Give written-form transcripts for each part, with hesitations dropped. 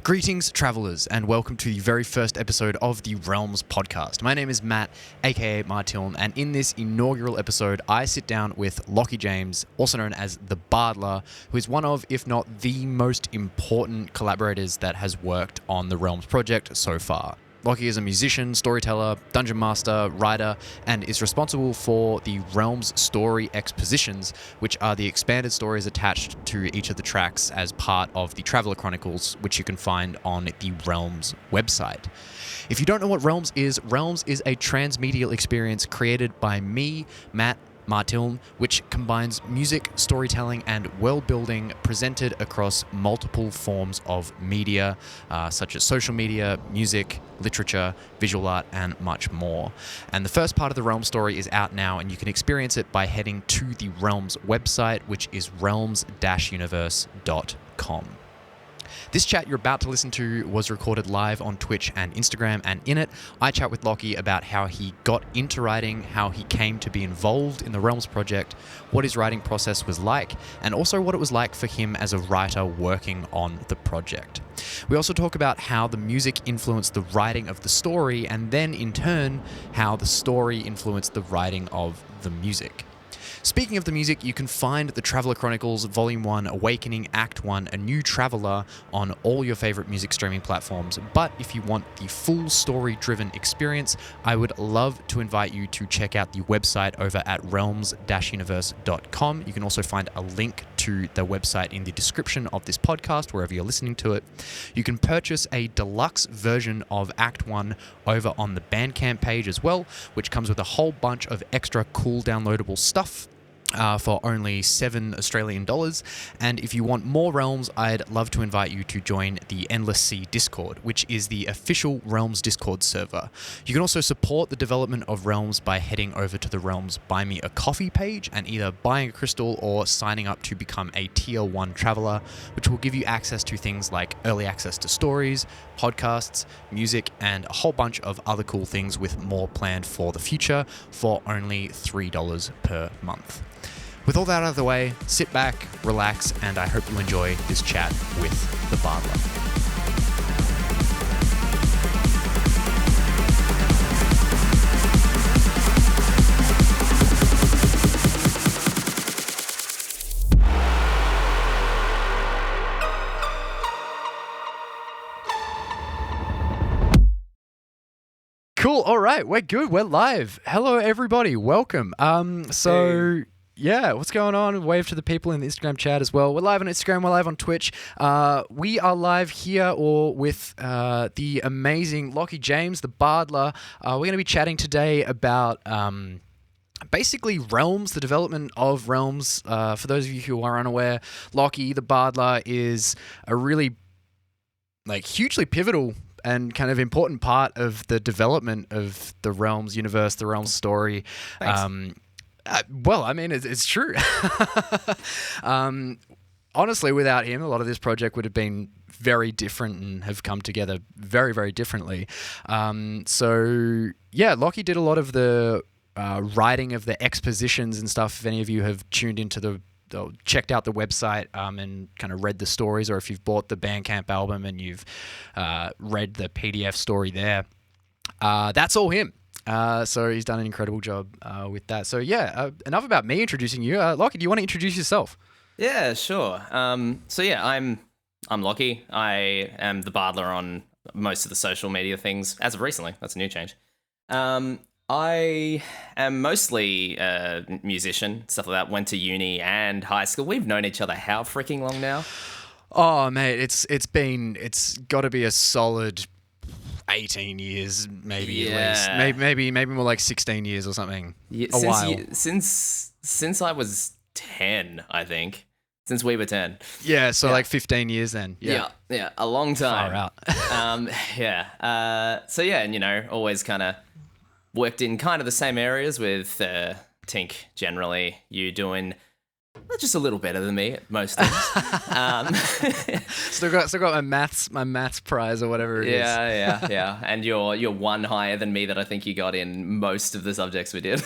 Greetings, travellers, and welcome to the very first episode of the REALMS podcast. My name is Matt, aka Martiln, and in this inaugural episode, I sit down with Lockie James, also known as the Bardler, who is one of, if not the most important collaborators that has worked on the REALMS project so far. Lockie is a musician, storyteller, dungeon master, writer, and is responsible for the REALMS story expositions, which are the expanded stories attached to each of the tracks as part of the Traveller Chronicles, which you can find on the REALMS website. If you don't know what REALMS is a transmedial experience created by me, Matt Martiln, which combines music, storytelling, and world building presented across multiple forms of media, such as social media, music, literature, visual art, and much more. And the first part of the REALMS story is out now, and you can experience it by heading to the REALMS website, which is realms-universe.com. This chat you're about to listen to was recorded live on Twitch and Instagram, and in it, I chat with Lockie about how he got into writing, how he came to be involved in the REALMS project, what his writing process was like, and also what it was like for him as a writer working on the project. We also talk about how the music influenced the writing of the story, and then in turn, how the story influenced the writing of the music. Speaking of the music, you can find the Traveller Chronicles Volume 1 Awakening Act 1 A New Traveller on all your favourite music streaming platforms, but if you want the full story-driven experience, I would love to invite you to check out the website over at realms-universe.com. You can also find a link to the website in the description of this podcast, wherever you're listening to it. You can purchase a deluxe version of Act 1 over on the Bandcamp page as well, which comes with a whole bunch of extra cool downloadable stuff for only $7 Australian. And if you want more REALMS, I'd love to invite you to join the Endless Sea Discord, which is the official REALMS Discord server. You can also support the development of REALMS by heading over to the REALMS Buy Me a Coffee page and either buying a crystal or signing up to become a Tier 1 Traveller, which will give you access to things like early access to stories, podcasts, music, and a whole bunch of other cool things, with more planned for the future for only $3 per month. With all that out of the way, sit back, relax, and I hope you enjoy this chat with the Bardler. Cool. All right. We're good. We're live. Hello, everybody. Welcome. Yeah, what's going on? Wave to the people in the Instagram chat as well. We're live on Instagram. We're live on Twitch. We are live here with the amazing Lockie James, the Bardler. We're going to be chatting today about basically REALMS, the development of REALMS. For those of you who are unaware, Lockie, the Bardler, is a really hugely pivotal and kind of important part of the development of the REALMS universe, the REALMS story. Thanks. Well, I mean, it's true. Honestly, without him, a lot of this project would have been very different and have come together very, very differently. So, yeah, Lockie did a lot of the writing of the expositions and stuff. If any of you have tuned into checked out the website and kind of read the stories, or if you've bought the Bandcamp album and you've read the PDF story there, that's all him. So he's done an incredible job with that. So yeah, enough about me introducing you. Lockie, do you want to introduce yourself? Yeah, sure. I'm Lockie. I am the Bardler on most of the social media things as of recently. That's a new change. I am mostly a musician, stuff like that. Went to uni and high school. We've known each other how freaking long now? Oh mate, it's got to be a solid 18 years, maybe at least. Maybe more like 16 years or something. Yeah, since I was 10, I think. Since we were 10. Yeah, so like 15 years then. Yeah, a long time. Far out. And always kind of worked in kind of the same areas with Tink generally. You doing just a little better than me at most things. Still got my maths prize or whatever it is. Yeah. And you're one higher than me that I think you got in most of the subjects we did.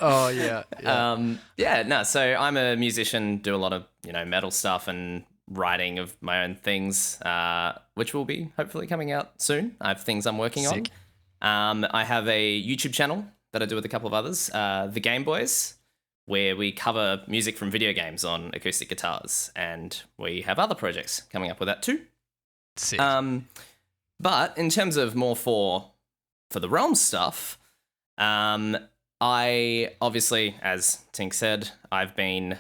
Oh yeah. So I'm a musician, do a lot of metal stuff, and writing of my own things, which will be hopefully coming out soon. I have things I'm working Sick. on. I have a YouTube channel that I do with a couple of others, The Game Boys, where we cover music from video games on acoustic guitars, and we have other projects coming up with that too. Sick. But in terms of more for the Realms stuff, I obviously, as Tink said, I've been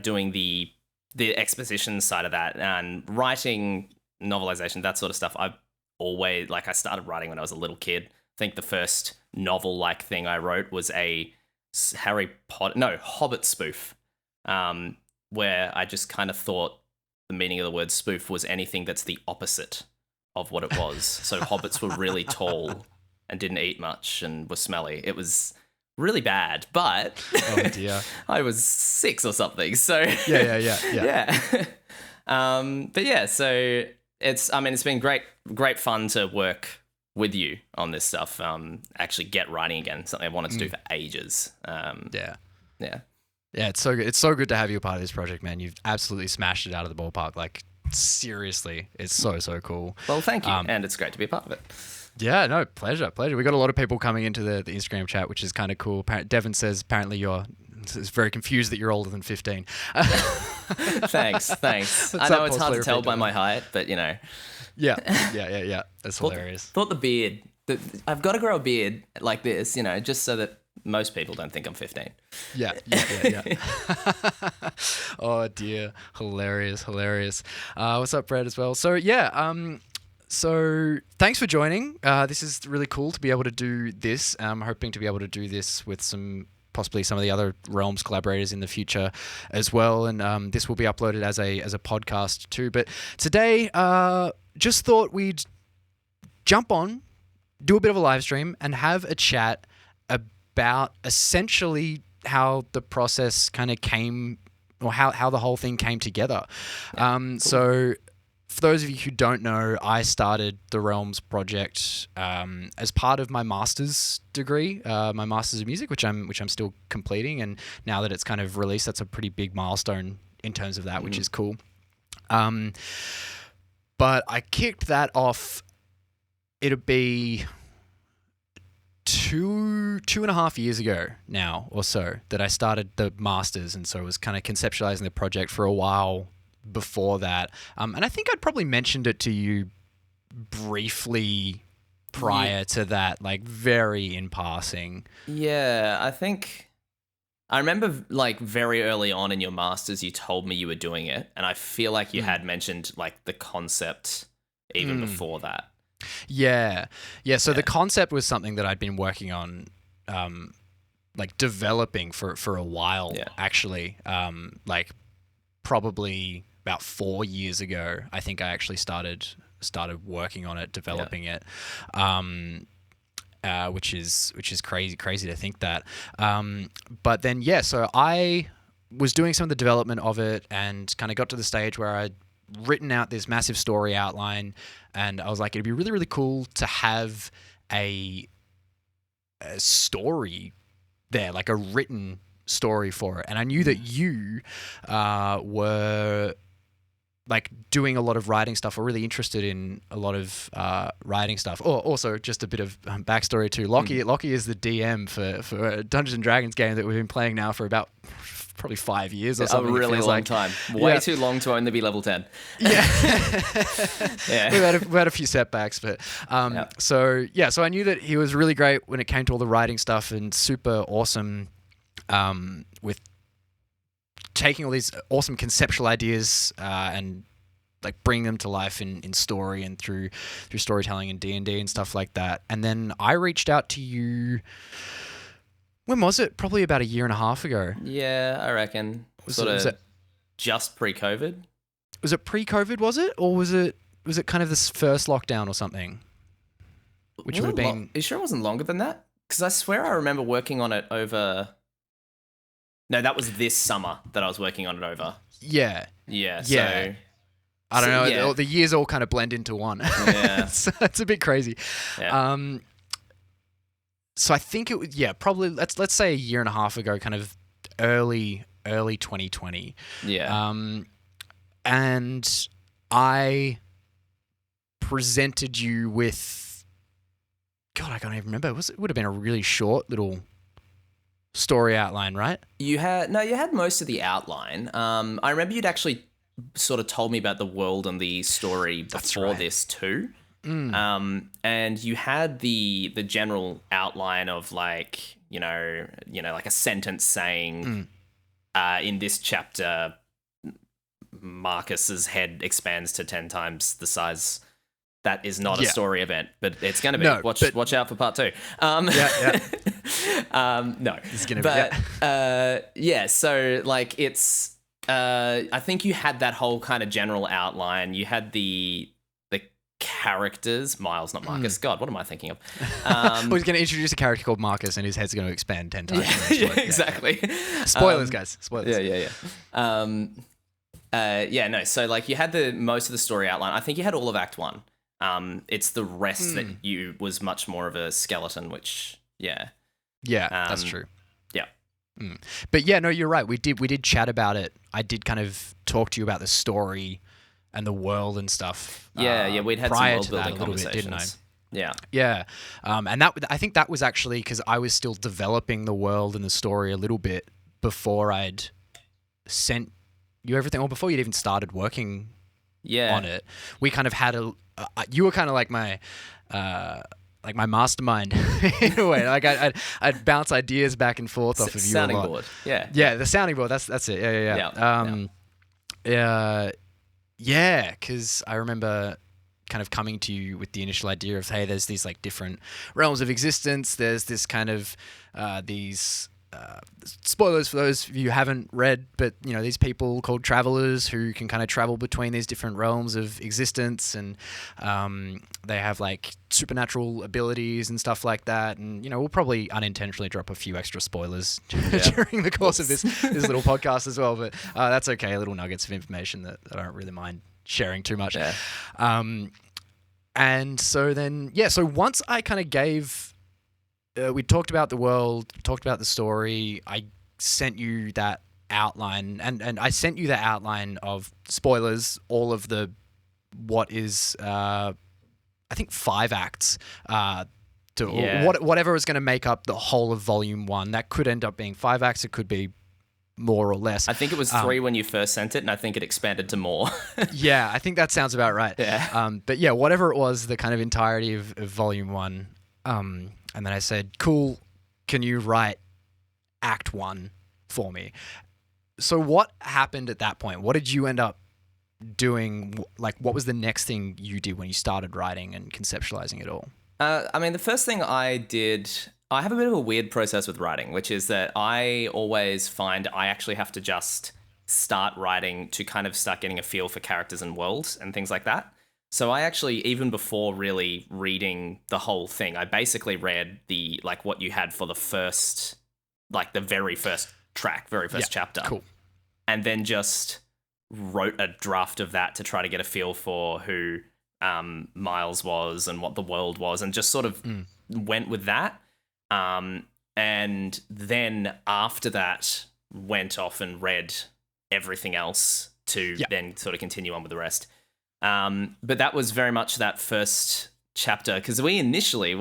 doing the exposition side of that and writing novelization, that sort of stuff. I've always, like, I started writing when I was a little kid. I think the first novel-like thing I wrote was a Hobbit spoof, where I just kind of thought the meaning of the word spoof was anything that's the opposite of what it was. So hobbits were really tall and didn't eat much and were smelly. It was really bad, but Oh dear. I was 6 or something. So Yeah. But yeah, so it's been great fun to work with you on this stuff. Actually get writing again, something I've wanted to do for ages. Yeah. Yeah. Yeah, it's so good. It's so good to have you a part of this project, man. You've absolutely smashed it out of the ballpark. Like, seriously, it's so cool. Well, thank you, and it's great to be a part of it. Yeah, no, pleasure. We got a lot of people coming into the Instagram chat, which is kind of cool. Devin says apparently you're very confused that you're older than 15. Thanks. I know it's hard to tell by my height, but you know. Yeah. That's hilarious. Thought the beard. I've got to grow a beard like this, you know, just so that most people don't think I'm 15. Yeah. Oh dear, hilarious. What's up, Brad, as well? So yeah, so thanks for joining. This is really cool to be able to do this. I'm hoping to be able to do this with possibly some of the other Realms collaborators in the future as well, and this will be uploaded as a podcast too. But today, just thought we'd jump on, do a bit of a live stream, and have a chat about essentially how the process kind of came, or how the whole thing came together. Cool. So for those of you who don't know, I started the Realms project as part of my master's degree, my master's of music, which I'm still completing. And now that it's kind of released, that's a pretty big milestone in terms of that, which is cool. But I kicked that off. It'll be two and a half years ago now or so that I started the masters, and so I was kind of conceptualizing the project for a while before that. And I think I'd probably mentioned it to you briefly prior to that, like very in passing. Yeah, I think I remember like very early on in your masters, you told me you were doing it, and I feel like you had mentioned like the concept even before that. Yeah. So the concept was something that I'd been working on, like developing for a while, actually. Like probably about 4 years ago, I think I actually started working on it, developing it. Which is crazy to think that. But then so I was doing some of the development of it and kind of got to the stage where I'd written out this massive story outline, and I was like, it'd be really, really cool to have a story there, like a written story for it. And I knew that you were like doing a lot of writing stuff, or really interested in a lot of writing stuff. Or also just a bit of backstory too. Lockie is the DM for a Dungeons and Dragons game that we've been playing now for about probably 5 years or something. A really long time. Way too long to only be level 10. Yeah. We've had a few setbacks, but so I knew that he was really great when it came to all the writing stuff, and super awesome with taking all these awesome conceptual ideas and like bringing them to life in story and through storytelling and D&D and stuff like that. And then I reached out to you. When was it? Probably about a year and a half ago. Yeah, I reckon. Was it just pre-COVID? Was it pre-COVID, was it? Or was it kind of this first lockdown or something? Which would have been... Are you sure it wasn't longer than that? Because I swear I remember working on it over... No, that was this summer that I was working on it over. Yeah. So... I don't know. Yeah. The years all kind of blend into one. Yeah. it's a bit crazy. Yeah. So I think it was, probably let's say a year and a half ago, kind of early 2020. Yeah. and I presented you with, God, I can't even remember. It would have been a really short little story outline, right? You had most of the outline. I remember you'd actually sort of told me about the world and the story before this too. And you had the general outline of like, like a sentence saying, in this chapter, Marcus's head expands to 10 times the size. That is not a story event, but it's going to be. Watch out for part 2. No, It's going to be. So like it's. I think you had that whole kind of general outline. You had the characters, Miles, not Marcus. God, what am I thinking of? Well, he's going to introduce a character called Marcus, and his head's going to expand 10 times. Exactly. Spoilers, guys. Spoilers. No. So like you had most of the story outline. I think you had all of Act 1. It's the rest that was much more of a skeleton, which that's true. Yeah. But yeah, no, you're right. We did chat about it. I did kind of talk to you about the story and the world and stuff. We'd had some world building conversations, didn't I? Yeah. And I think that was actually because I was still developing the world and the story a little bit before I'd sent you everything, or before you'd even started working on it. We kind of had you were kind of like my mastermind in a way. Like I'd bounce ideas back and forth off of you. Sounding board. Yeah. Yeah, the sounding board. That's it. Yeah. Because I remember kind of coming to you with the initial idea of, hey, there's these like different realms of existence. There's this kind of these spoilers for those of you who haven't read, but these people called travelers who can kind of travel between these different realms of existence, and they have like supernatural abilities and stuff like that. And we'll probably unintentionally drop a few extra spoilers during the course of this little podcast as well, but that's okay. Little nuggets of information that I don't really mind sharing too much. And so then so once I kind of gave we talked about the world, talked about the story. I sent you that outline, and I sent you the outline of spoilers, all of what is, I think 5 acts, whatever is going to make up the whole of Volume 1. That could end up being 5 acts. It could be more or less. I think it was 3 when you first sent it, and I think it expanded to more. Yeah, I think that sounds about right. Yeah. But yeah, whatever it was, the kind of entirety of Volume 1. And then I said, cool, can you write Act 1 for me? So what happened at that point? What did you end up doing? Like, what was the next thing you did when you started writing and conceptualizing it all? The first thing I did, I have a bit of a weird process with writing, which is that I always find I actually have to just start writing to kind of start getting a feel for characters and worlds and things like that. So I actually, even before really reading the whole thing, I basically read what you had for the first, the very first track, very first chapter. Cool. And then just wrote a draft of that to try to get a feel for who Miles was and what the world was, and just sort of went with that. And then after that, went off and read everything else to then sort of continue on with the rest. But that was very much that first chapter, because what you initially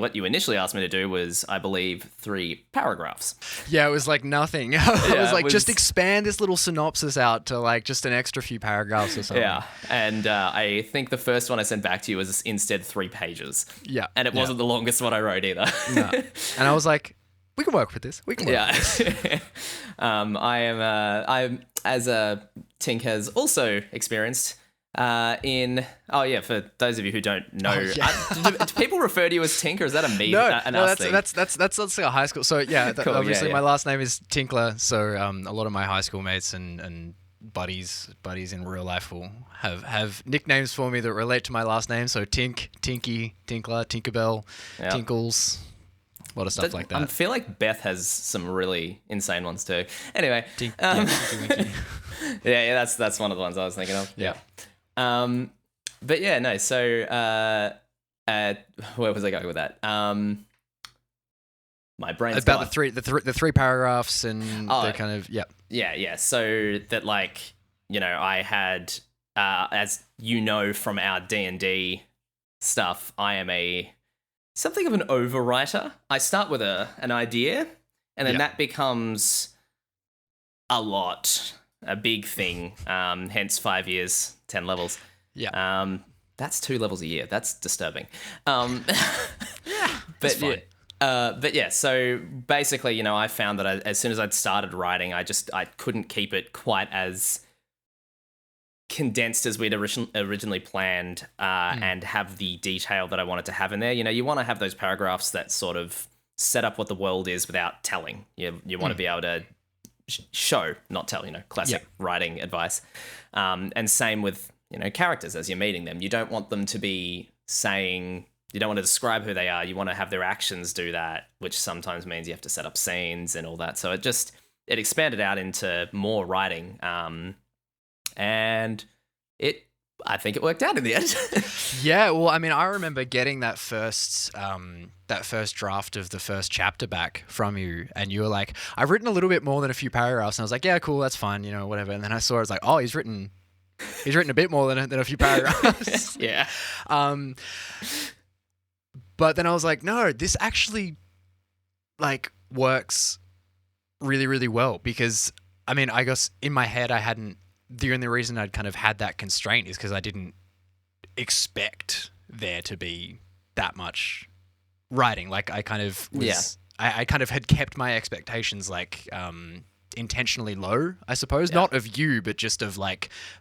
asked me to do was, I believe, 3 paragraphs. Yeah, it was like nothing. I was like, just expand this little synopsis out to like just an extra few paragraphs or something. Yeah, and I think the first one I sent back to you was instead 3 pages. Yeah. And it wasn't the longest one I wrote either. No. And I was like, we can work with this. We can work with this. I'm as Tink has also experienced, for those of you who don't know, do people refer to you as Tink, or is that a me? No, thing? that's like a high school. So yeah, cool, obviously my last name is Tinkler. So a lot of my high school mates and buddies in real life will have nicknames for me that relate to my last name. So Tink, Tinky, Tinkler, Tinkerbell, Tinkles. A lot of stuff like that. I feel like Beth has some really insane ones too. Anyway, that's one of the ones I was thinking of. Yeah. But yeah, no. So, where was I going with that? My brain's about gone. the three paragraphs and the kind of Yeah. So that I had as you know from our D&D stuff, I am something of an overwriter. I start with an idea, and then that becomes a big thing. Hence 5 years, 10 levels. Yeah. That's 2 levels a year. That's disturbing. That's fine. But yeah, so basically, I found that as soon as I'd started writing, I couldn't keep it quite as condensed as we'd originally planned, and have the detail that I wanted to have in there. You want to have those paragraphs that sort of set up what the world is without telling. You want to be able to show, not tell. Classic writing advice. And same with characters as you're meeting them. You don't want them to be saying. You don't want to describe who they are. You want to have their actions do that, which sometimes means you have to set up scenes and all that. So it expanded out into more writing. And I think it worked out in the end. Yeah, well, I mean, I remember getting that first draft of the first chapter back from you, and you were like, "I've written a little bit more than a few paragraphs," and I was like, "Yeah, cool, that's fine, whatever." And then I saw it was like, "Oh, he's written a bit more than a few paragraphs." Yeah. But then I was like, "No, this actually works really, really well," because I mean, I guess in my head I hadn't. The only reason I'd kind of had that constraint is because I didn't expect there to be that much writing. Like I kind of was, I kind of had kept my expectations intentionally low, I suppose. Yeah. Not of you, but just of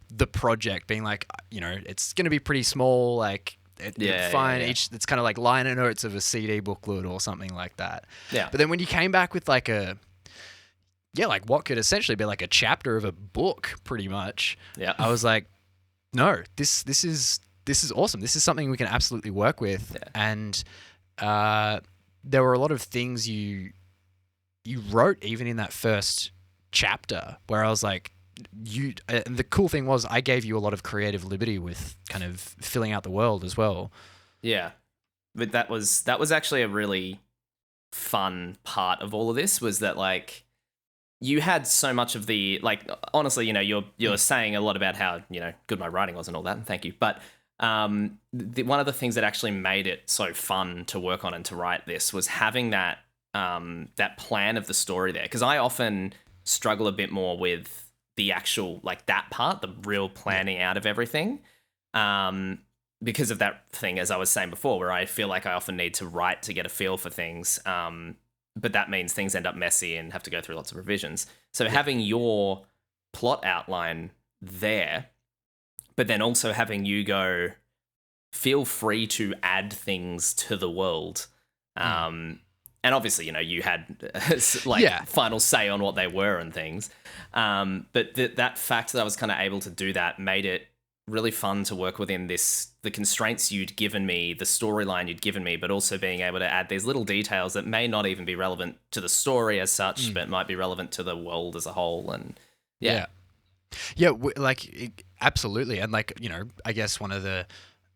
the project being it's going to be pretty small. Fine. It's kind of liner notes of a CD booklet or something like that. Yeah. But then when you came back with what could essentially be a chapter of a book, pretty much. Yeah. I was like, no, this is awesome. This is something we can absolutely work with. Yeah. And there were a lot of things you wrote even in that first chapter where I was like, and the cool thing was I gave you a lot of creative liberty with kind of filling out the world as well. Yeah. But that was actually a really fun part of all of this, was that you had so much of the honestly, you're saying a lot about how good my writing was and all that, and thank you. But one of the things that actually made it so fun to work on and to write this was having that plan of the story there, because I often struggle a bit more with the actual that part, the real planning out of everything, because of that thing, as I was saying before, where I feel like I often need to write to get a feel for things. But that means things end up messy and have to go through lots of revisions. So having your plot outline there, but then also having you go, feel free to add things to the world. And obviously, you had final say on what they were and things. But that fact that I was kind of able to do that made it really fun to work within the constraints you'd given me, the storyline you'd given me, but also being able to add these little details that may not even be relevant to the story as such, but might be relevant to the world as a whole. And absolutely. And I guess one of the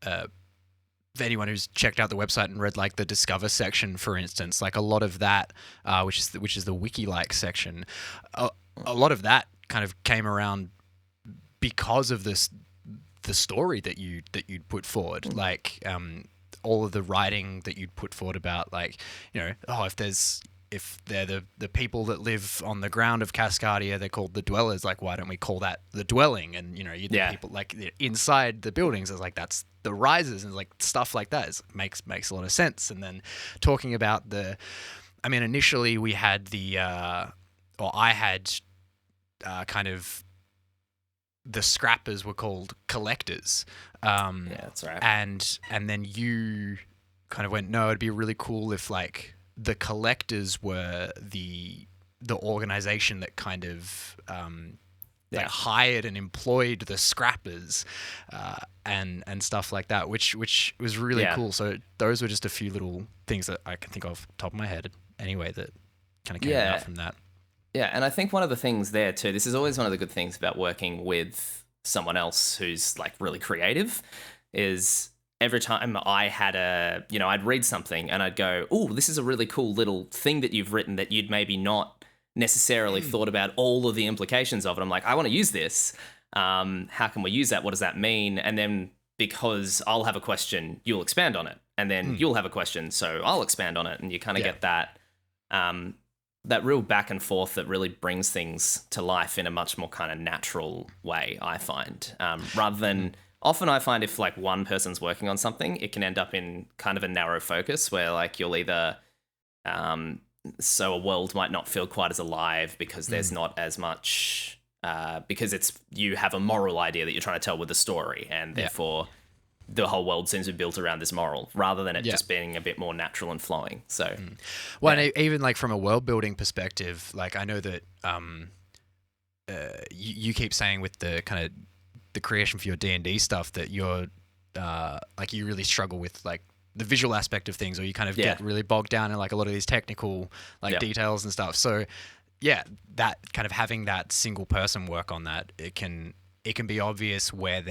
for anyone who's checked out the website and read the Discover section, for instance, a lot of that, which is the wiki section, a lot of that kind of came around because of the story that you'd put forward, all of the writing that you'd put forward about if they're the people that live on the ground of Cascadia, they're called the dwellers. Why don't we call that the dwelling? And the people inside the buildings is that's the risers, and stuff like that makes a lot of sense. And then talking about initially we had I had kind of. The scrappers were called collectors. That's right. And then you kind of went, no, it'd be really cool if the collectors were the organization that kind of hired and employed the scrappers and stuff like that, which was really cool. So those were just a few little things that I can think of off the top of my head anyway that kind of came out from that. Yeah, and I think one of the things there too, this is always one of the good things about working with someone else who's really creative, is every time I had I'd read something and I'd go, oh, this is a really cool little thing that you've written that you'd maybe not necessarily thought about all of the implications of it. I'm like, I want to use this. How can we use that? What does that mean? And then because I'll have a question, you'll expand on it, and then you'll have a question, so I'll expand on it, and you kind of get that that real back and forth that really brings things to life in a much more kind of natural way, I find, rather than often I find if like one person's working on something, it can end up in kind of a narrow focus where like you'll either so a world might not feel quite as alive because there's not as much because it's you have a moral idea that you're trying to tell with the story, and therefore the whole world seems to be built around this moral rather than it just being a bit more natural and flowing. So, well, and even like from a world building perspective, like I know that you keep saying with the kind of the creation for your D&D stuff that you're like you really struggle with like the visual aspect of things, or you kind of get really bogged down in like a lot of these technical like details and stuff. So yeah, that kind of having that single person work on that, it can be obvious where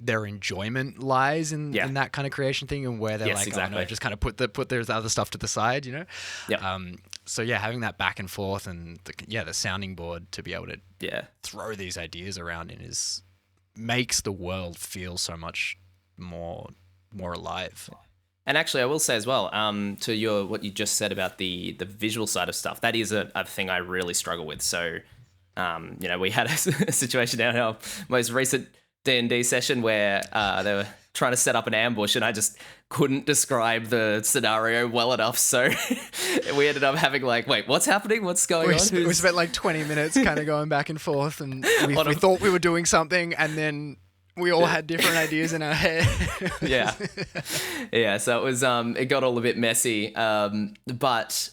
their enjoyment lies in that kind of creation thing, and where they're oh no, just kind of put their other stuff to the side, you know? So yeah, having that back and forth and the sounding board to be able to throw these ideas around in makes the world feel so much more alive. And actually, I will say as well, to what you just said about the visual side of stuff, that is a thing I really struggle with. So, we had a situation down our most recent D&D session where they were trying to set up an ambush, and I just couldn't describe the scenario well enough. So we ended up having like, wait, what's happening? What's going on? We spent like 20 minutes kind of going back and forth, and we thought we were doing something, and then we all had different ideas in our head. So it was it got all a bit messy, but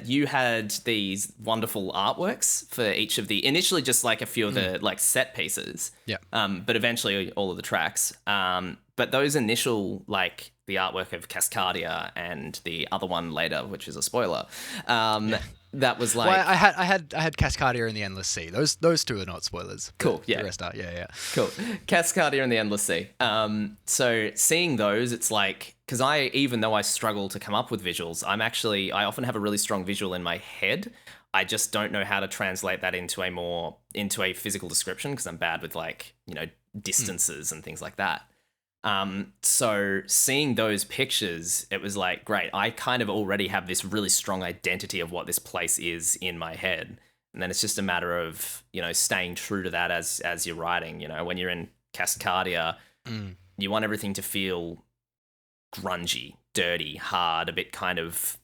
you had these wonderful artworks for each of the initially just like a few of the like set pieces, but eventually all of the tracks, but those initial like the artwork of Cascadia and the other one later, which is a spoiler, that was like... Well, I had Cascadia and the Endless Sea. Those two are not spoilers. Cool, The rest are, Cool. Cascadia and the Endless Sea. So seeing those, it's like... Because even though I struggle to come up with visuals, I often have a really strong visual in my head. I just don't know how to translate that into a physical description, because I'm bad with like, distances and things like that. So seeing those pictures, it was like, great, I kind of already have this really strong identity of what this place is in my head. And then it's just a matter of, staying true to that as you're writing. When you're in Cascadia, you want everything to feel grungy, dirty, hard, a bit kind of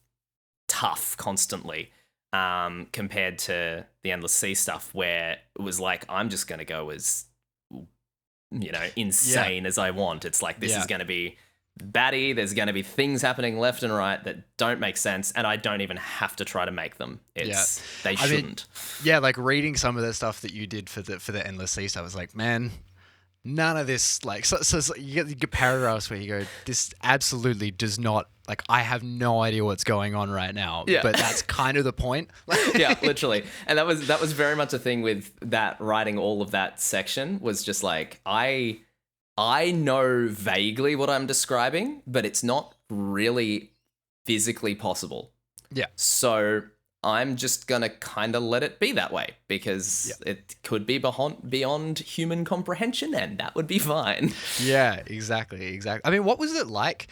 tough constantly, compared to the Endless Sea stuff where it was like, I'm just going to go as insane as I want. It's like, this is going to be batty. There's going to be things happening left and right that don't make sense, and I don't even have to try to make them. They shouldn't. Like reading some of the stuff that you did for the Endless Sea stuff, I was like, man, none of this, like, so you get paragraphs where you go, this absolutely does not, like, I have no idea what's going on right now, but that's kind of the point. Yeah, literally. And that was very much a thing with that, writing all of that section was just like, I know vaguely what I'm describing, but it's not really physically possible. Yeah. So I'm just going to kind of let it be that way, because it could be beyond human comprehension, and that would be fine. Yeah, exactly. I mean, what was it like?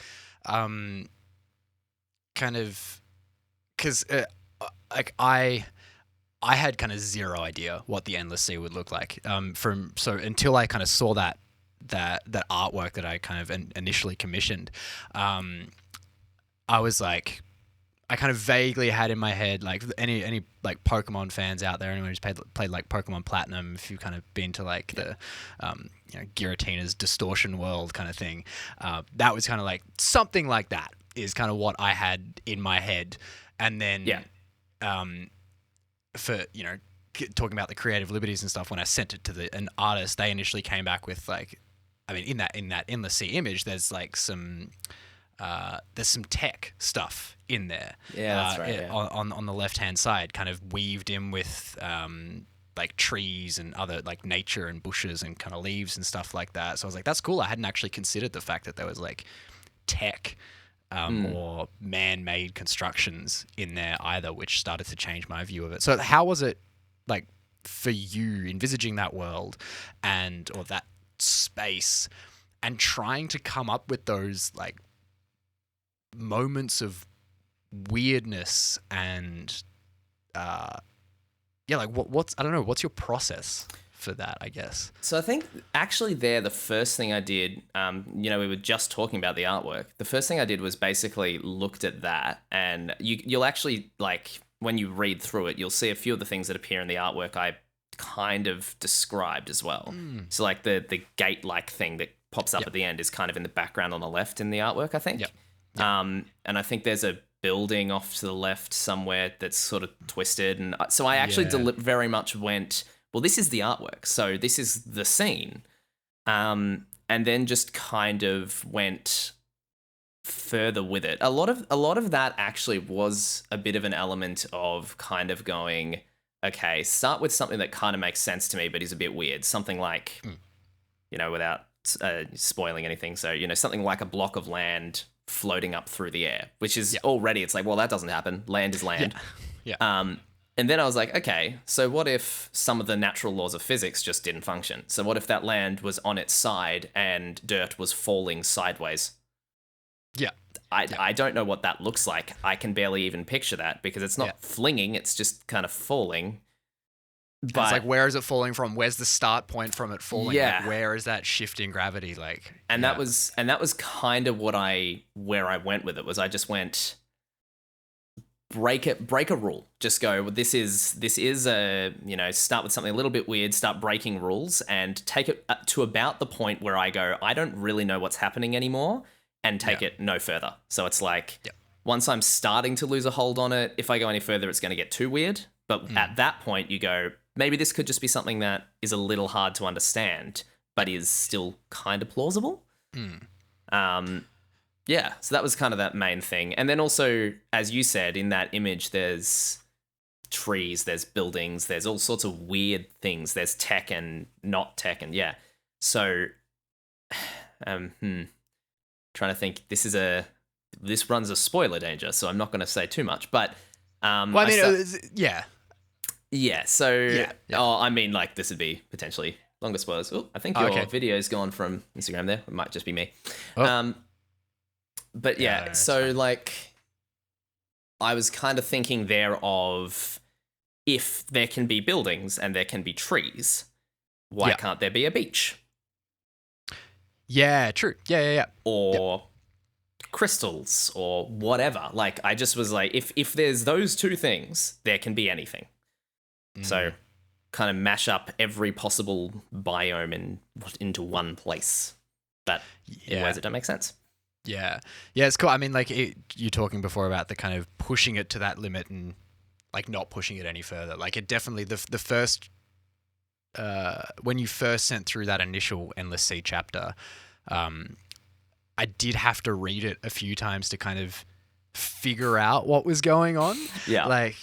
Kind of, because like I had kind of zero idea what the Endless Sea would look like. Until I kind of saw that artwork that I kind of initially commissioned, I was like, I kind of vaguely had in my head, like, any like Pokemon fans out there, anyone who's played like Pokemon Platinum, if you've kind of been to like the Giratina's Distortion World kind of thing, that was kind of like something like that is kind of what I had in my head. And then for talking about the creative liberties and stuff, when I sent it to an artist, they initially came back with like, I mean, in that Endless Sea image, there's like some tech stuff in there. Yeah, that's right. On the left hand side, kind of weaved in with like trees and other like nature and bushes and kind of leaves and stuff like that. So I was like, that's cool. I hadn't actually considered the fact that there was like tech or man-made constructions in there either, which started to change my view of it. So how was it, like, for you envisaging that world or that space and trying to come up with those like moments of weirdness and like what's I don't know, what's your process for that, I guess? So I think actually the first thing I did, we were just talking about the artwork. The first thing I did was basically looked at that, and you'll actually, like, when you read through it, you'll see a few of the things that appear in the artwork I kind of described as well. So like the gate-like thing that pops up at the end is kind of in the background on the left in the artwork, I think. And I think there's a building off to the left somewhere that's sort of twisted. And so I actually very much went, well, this is the artwork, so this is the scene. And then just kind of went further with it. A lot of that actually was a bit of an element of kind of going, okay, start with something that kind of makes sense to me, but is a bit weird. Something like, without spoiling anything. So, something like a block of land floating up through the air, which is already, it's like, well, that doesn't happen. Land is land. And then I was like, okay, so what if some of the natural laws of physics just didn't function? So what if that land was on its side and dirt was falling sideways? I don't know what that looks like. I can barely even picture that because it's not flinging, it's just kind of falling. But it's like, where is it falling from? Where's the start point from it falling? Yeah. Like, where is that shifting gravity? Like, and that was kind of where I went with it. Was I just went break a rule. Just go, well, this is a, start with something a little bit weird, start breaking rules and take it to about the point where I go, I don't really know what's happening anymore, and take it no further. So it's like, once I'm starting to lose a hold on it, if I go any further, it's going to get too weird. But at that point, you go, maybe this could just be something that is a little hard to understand, but is still kind of plausible. So that was kind of that main thing. And then also, as you said, in that image, there's trees, there's buildings, there's all sorts of weird things. There's tech and not tech, and So, trying to think. This runs a spoiler danger, so I'm not going to say too much. But well, I mean, So, I mean, like, this would be potentially longer spoilers. Oh, I think your video's gone from Instagram there. It might just be me. But so like, I was kind of thinking there of, if there can be buildings and there can be trees, why can't there be a beach? Yeah, true. Yeah. Or crystals or whatever. Like, I just was like, if there's those two things, there can be anything. So kind of mash up every possible biome into one place. But in ways that don't make sense. Yeah, it's cool. I mean, like, you're talking before about the kind of pushing it to that limit and like not pushing it any further. Like, it definitely, the first, when you first sent through that initial Endless Sea chapter, I did have to read it a few times to kind of figure out what was going on. Like,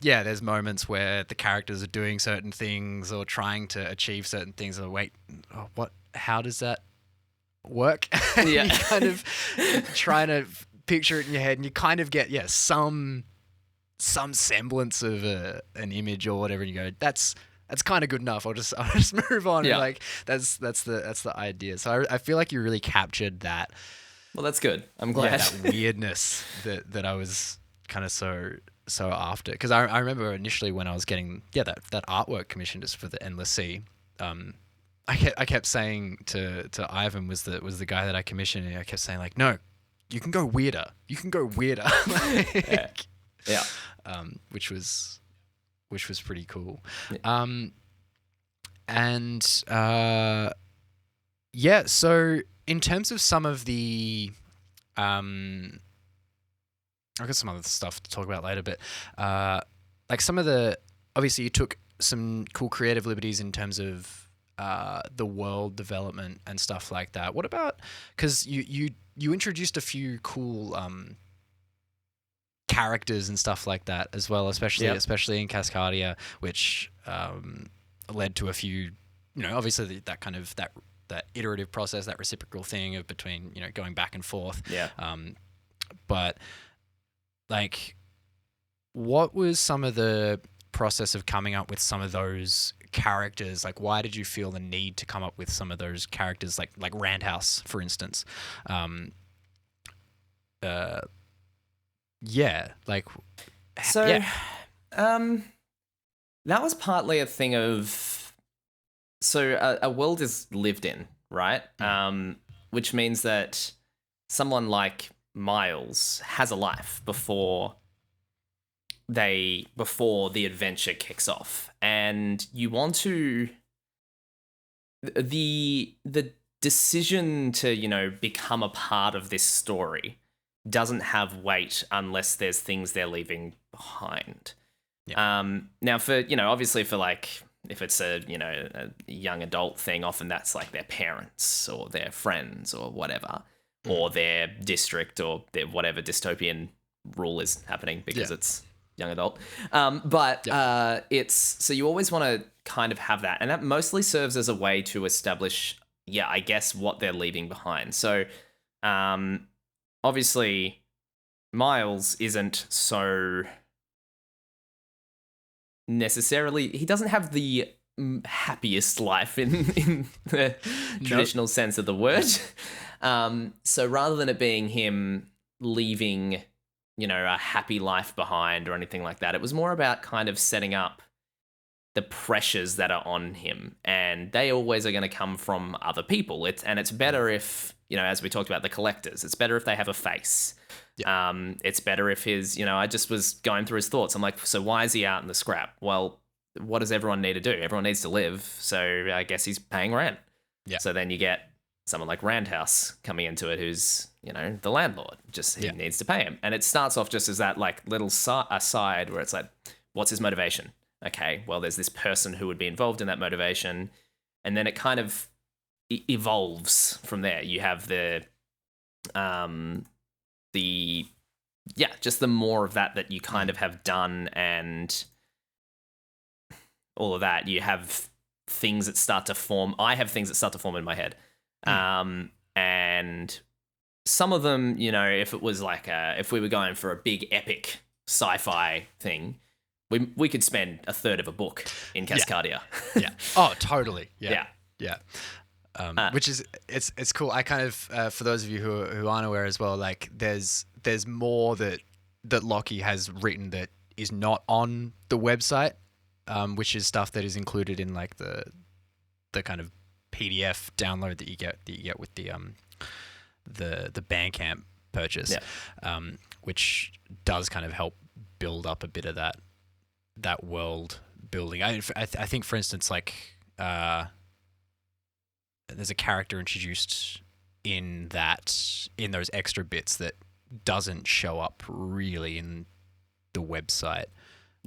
there's moments where the characters are doing certain things or trying to achieve certain things, and wait, how does that work? You kind of trying to picture it in your head, and you kind of get some semblance of an image or whatever, and you go, that's kind of good enough. I'll just move on. And like, that's the idea. So I feel like you really captured that. Well, that's good. I'm glad. That weirdness that I was kind of so after, because I remember initially when I was getting that artwork commissioned just for the Endless Sea. I kept saying to Ivan, was the guy that I commissioned, and I kept saying, like, no, you can go weirder. Like, which was pretty cool. So in terms of some of the I've got some other stuff to talk about later, but like some of the, obviously you took some cool creative liberties in terms of the world development and stuff like that. What about, because you introduced a few cool characters and stuff like that as well, especially in Cascadia, which led to a few, obviously that kind of that iterative process, that reciprocal thing of between, going back and forth. But like, what was some of the process of coming up with some of those characters? Like, why did you feel the need to come up with some of those characters, like Randhouse, for instance? Yeah, like, So, yeah, that was partly a thing of, so a world is lived in, right? Which means that someone like Miles has a life before the adventure kicks off, and you want to, the decision to become a part of this story doesn't have weight unless there's things they're leaving behind. Now for obviously for like, if it's a young adult thing, often that's like their parents or their friends or whatever, or their district or their whatever dystopian rule is happening because it's young adult. But it's, so you always want to kind of have that, and that mostly serves as a way to establish, I guess, what they're leaving behind. So obviously Miles isn't so necessarily, he doesn't have the happiest life in the traditional sense of the word. So rather than it being him leaving a happy life behind or anything like that, it was more about kind of setting up the pressures that are on him, and they always are going to come from other people. It's better if, as we talked about the collectors, it's better if they have a face. It's better if his, I just was going through his thoughts. I'm like, so why is he out in the scrap? Well, what does everyone need to do? Everyone needs to live. So I guess he's paying rent. Yeah. So then you get someone like Randhouse coming into it, who's, the landlord, just he needs to pay him. And it starts off just as that like little aside where it's like, what's his motivation? Okay, well, there's this person who would be involved in that motivation. And then it kind of evolves from there. You have just the more of that you kind of have done, and all of that. You have things that start to form. I have things that start to form in my head. And some of them, if it was like if we were going for a big epic sci-fi thing, we could spend a third of a book in Cascadia. Yeah. Oh, totally. Yeah. Which is, it's cool. I kind of, for those of you who aren't aware as well, like there's more that Lockie has written that is not on the website, which is stuff that is included in like the kind of PDF download that you get with the Bandcamp purchase, which does kind of help build up a bit of that world building. I think, for instance, like there's a character introduced in those extra bits that doesn't show up really in the website.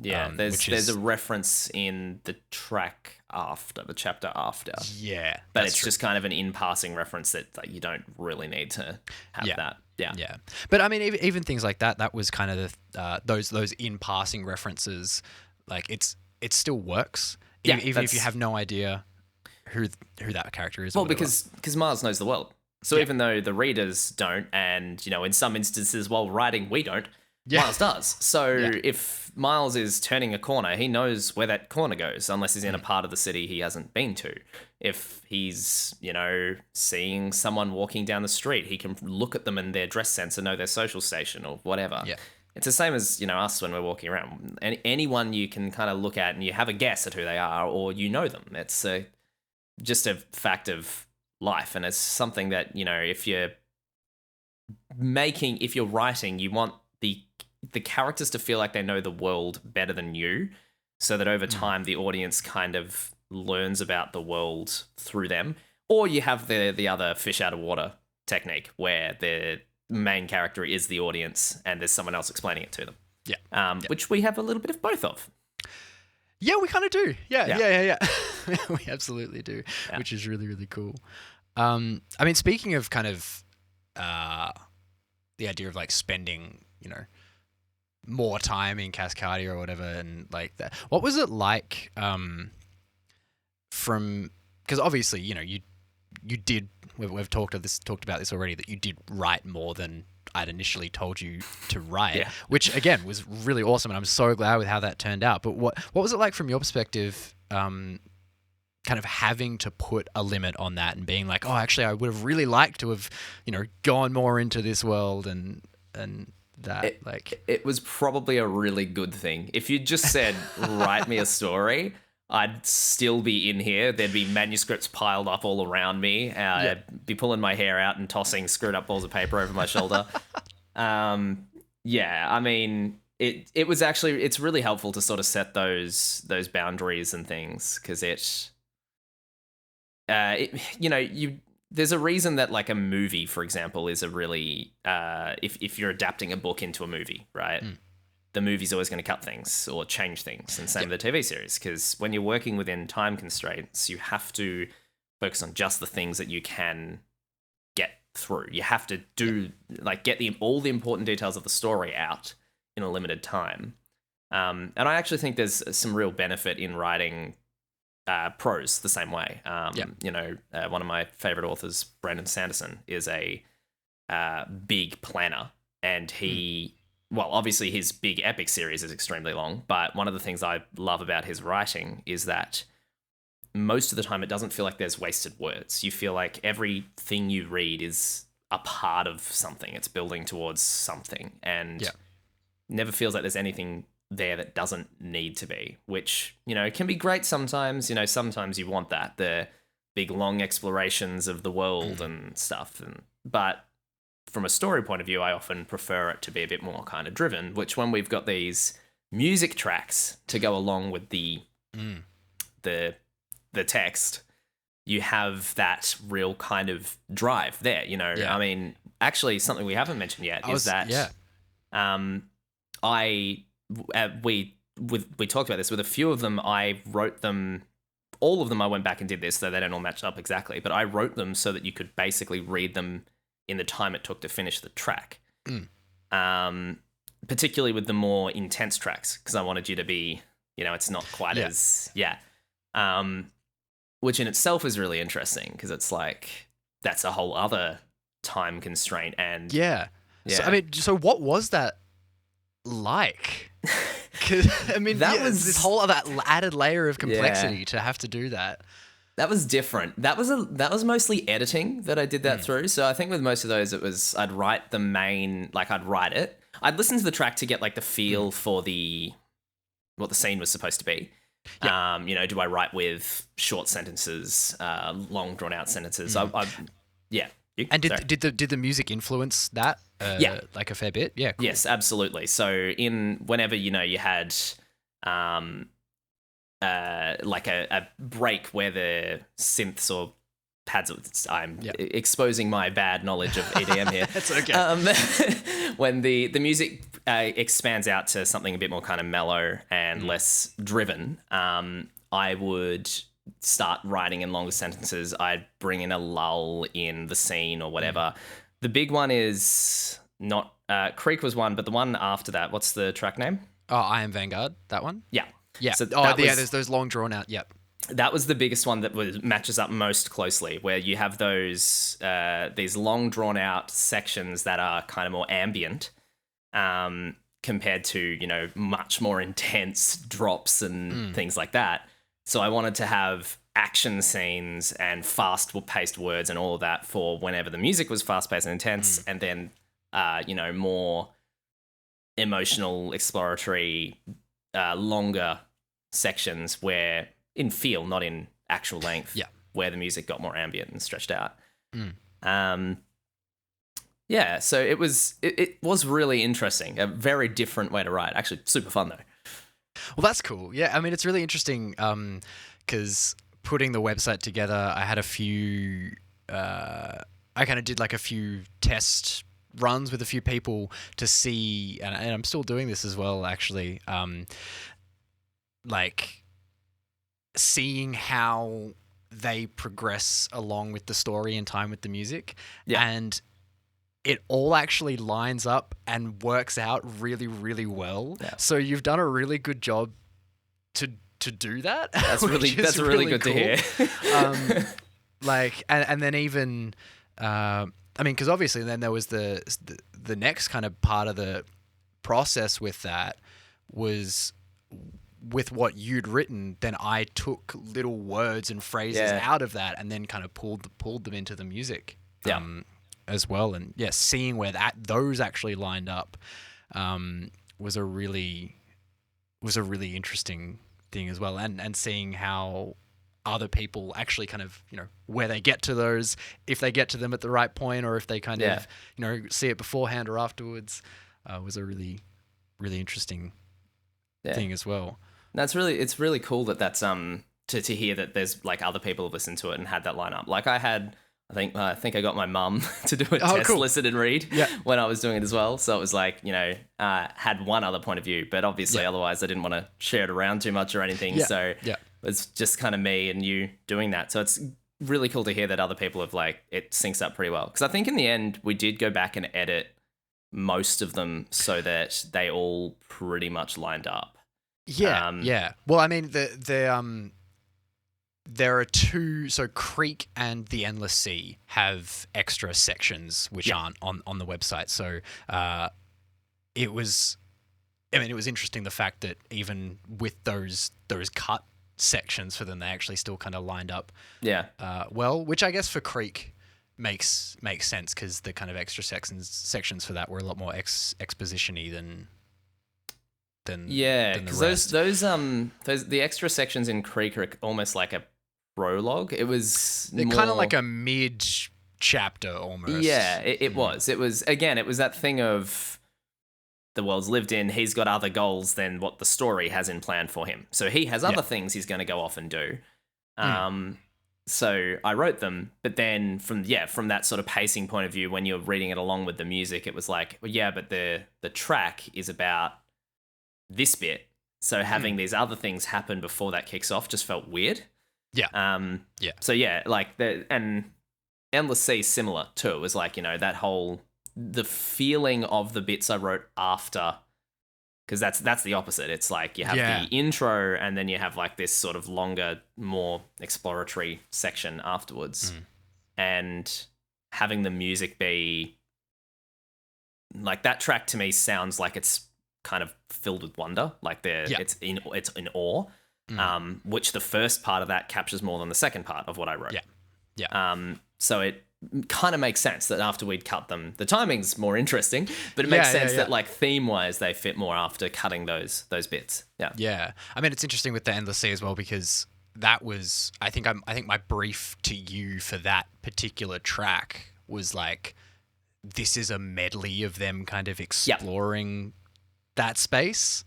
Yeah, there's a reference in the chapter after. Yeah, but it's just kind of an in-passing reference that like, you don't really need to have that. Yeah. But I mean, even things like that was kind of those in-passing references. Like it still works, even if you have no idea who that character is. Well, because Miles knows the world. So even though the readers don't, and in some instances while writing we don't, Miles does. So if Miles is turning a corner, he knows where that corner goes, unless he's in a part of the city he hasn't been to. If he's, seeing someone walking down the street, he can look at them and their dress sense and know their social station or whatever. Yeah. It's the same as, us when we're walking around. Anyone you can kind of look at and you have a guess at who they are, or you know them. It's just a fact of life, and it's something that, if you're writing, you want the characters to feel like they know the world better than you, so that over time the audience kind of learns about the world through them. Or you have the other fish out of water technique where the main character is the audience and there's someone else explaining it to them. Which we have a little bit of both of. Yeah, we kind of do. Yeah. We absolutely do, which is really, really cool. I mean, speaking of kind of the idea of like spending, more time in Cascadia or whatever, and like that. What was it like because obviously, you did, we've talked about this already, that you did write more than I'd initially told you to write, Yeah. which again was really awesome, and I'm so glad with how that turned out. But what was it like from your perspective, kind of having to put a limit on that and being like, oh, actually, I would have really liked to have, gone more into this world and that it was probably a really good thing. If you just said, write me a story, I'd still be in here. There'd be manuscripts piled up all around me. I'd be pulling my hair out and tossing screwed up balls of paper over my shoulder. I mean, it was actually, it's really helpful to sort of set those boundaries and things, because there's a reason that like a movie, for example, is a really, if you're adapting a book into a movie, right? The movie's always going to cut things or change things, and same with the TV series, because when you're working within time constraints, you have to focus on just the things that you can get through. You have to do get all the important details of the story out in a limited time. And I actually think there's some real benefit in writing prose the same way. One of my favorite authors, Brandon Sanderson, is a big planner, and he. Well, obviously his big epic series is extremely long, but one of the things I love about his writing is that most of the time it doesn't feel like there's wasted words. You feel like everything you read is a part of something. It's building towards something, and never feels like there's anything there that doesn't need to be, which, can be great sometimes. Sometimes you want that, the big long explorations of the world and stuff. But from a story point of view, I often prefer it to be a bit more kind of driven, which when we've got these music tracks to go along with the text, you have that real kind of drive there, I mean, actually something we haven't mentioned yet we talked about this with a few of them. I wrote them, all of them I went back and did this, though they don't all match up exactly, but I wrote them so that you could basically read them in the time it took to finish the track. Particularly with the more intense tracks, because I wanted you to be, it's not quite as, which in itself is really interesting, because it's like, that's a whole other time constraint. And So what was that like? Because I mean, that was this whole other added layer of complexity to have to do that. That was different. That was mostly editing that I did that through. So I think with most of those, it was I'd write the main, I'd write it. I'd listen to the track to get the feel for what the scene was supposed to be. Do I write with short sentences, long drawn out sentences? And did the music influence that? A fair bit. Yeah. Cool. Yes, absolutely. So whenever you had. A break where the synths or pads. I'm exposing my bad knowledge of EDM here. That's okay. When the music expands out to something a bit more kind of mellow and less driven, I would start writing in longer sentences. I'd bring in a lull in the scene or whatever. The big one is not Creek was one, but the one after that. What's the track name? Oh, I Am Vanguard. That one. Yeah. Yeah. So there's those long drawn out. Yep. That was the biggest one that matches up most closely, where you have those these long drawn out sections that are kind of more ambient, compared to much more intense drops and things like that. So I wanted to have action scenes and fast paced words and all of that for whenever the music was fast paced and intense, and then more emotional, exploratory, longer sections where in feel, not in actual length, where the music got more ambient and stretched out. So it was really interesting, a very different way to write. Actually, super fun though. Well, that's cool. Yeah, I mean, it's really interesting because putting the website together, I had a few. I kind of did a few test runs with a few people to see, and I'm still doing this as well, actually. Seeing how they progress along with the story in time with the music, and it all actually lines up and works out really, really well. So you've done a really good job to do that. That's really good cool. to hear. And then even I mean, because obviously then there was the the next kind of part of the process with that was with what you'd written, then I took little words and phrases out of that and then kind of pulled them into the music as well. And seeing where those actually lined up was a really interesting thing as well. And seeing how other people actually kind of, where they get to those, if they get to them at the right point or if they kind of, see it beforehand or afterwards, was a really, really interesting thing as well. It's really cool that's to hear that there's like other people have listened to it and had that line up. Like I think I got my mum to do a test, listen and read when I was doing it as well. So it was like, had one other point of view, but obviously otherwise I didn't want to share it around too much or anything. Yeah. So it's just kind of me and you doing that. So it's really cool to hear that other people have it syncs up pretty well. Because I think in the end we did go back and edit most of them so that they all pretty much lined up. Yeah. Well, I mean, there are two. So Creek and the Endless Sea have extra sections which aren't on the website. So it was interesting the fact that even with those cut sections for them, they actually still kind of lined up. Well, which I guess for Creek makes sense because the kind of extra sections for that were a lot more exposition-y than because those the extra sections in Creek are almost like a prologue. They're kind of like a mid chapter almost. Yeah, it was that thing of the world's lived in. He's got other goals than what the story has in plan for him. So he has other things he's going to go off and do. So I wrote them, but then from that sort of pacing point of view, when you're reading it along with the music, it was like, well, but the track is about this bit, so having these other things happen before that kicks off just felt weird. So and Endless Sea similar too. It was like, that whole the feeling of the bits I wrote after, because that's the opposite. It's like you have the intro and then you have like this sort of longer, more exploratory section afterwards, and having the music be like that track to me sounds like it's kind of filled with wonder, like it's in awe, which the first part of that captures more than the second part of what I wrote. So it kind of makes sense that after we'd cut them, the timing's more interesting, but it makes sense that like theme wise they fit more after cutting those bits. I mean, it's interesting with the Endless Sea as well, because that was I think my brief to you for that particular track was like, this is a medley of them kind of exploring that space.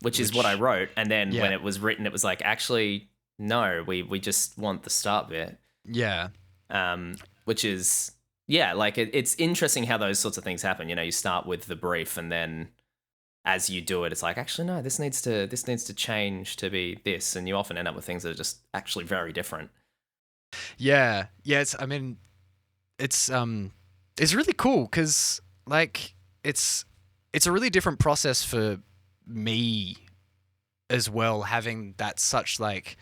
Which is what I wrote, and then when it was written it was like, actually no, we just want the start bit. Which is like it's interesting how those sorts of things happen. You start with the brief and then as you do it, it's like, actually no, this needs to change to be this, and you often end up with things that are just actually very different. It's really cool because like it's a really different process for me as well, having that such like,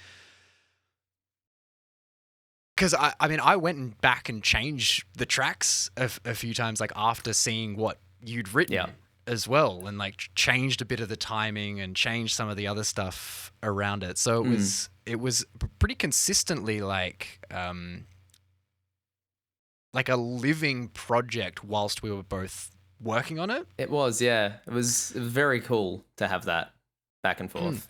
because I went back and changed the tracks a few times, like after seeing what you'd written as well, and like changed a bit of the timing and changed some of the other stuff around it. So it was pretty consistently like a living project whilst we were both working on it. It was very cool to have that back and forth.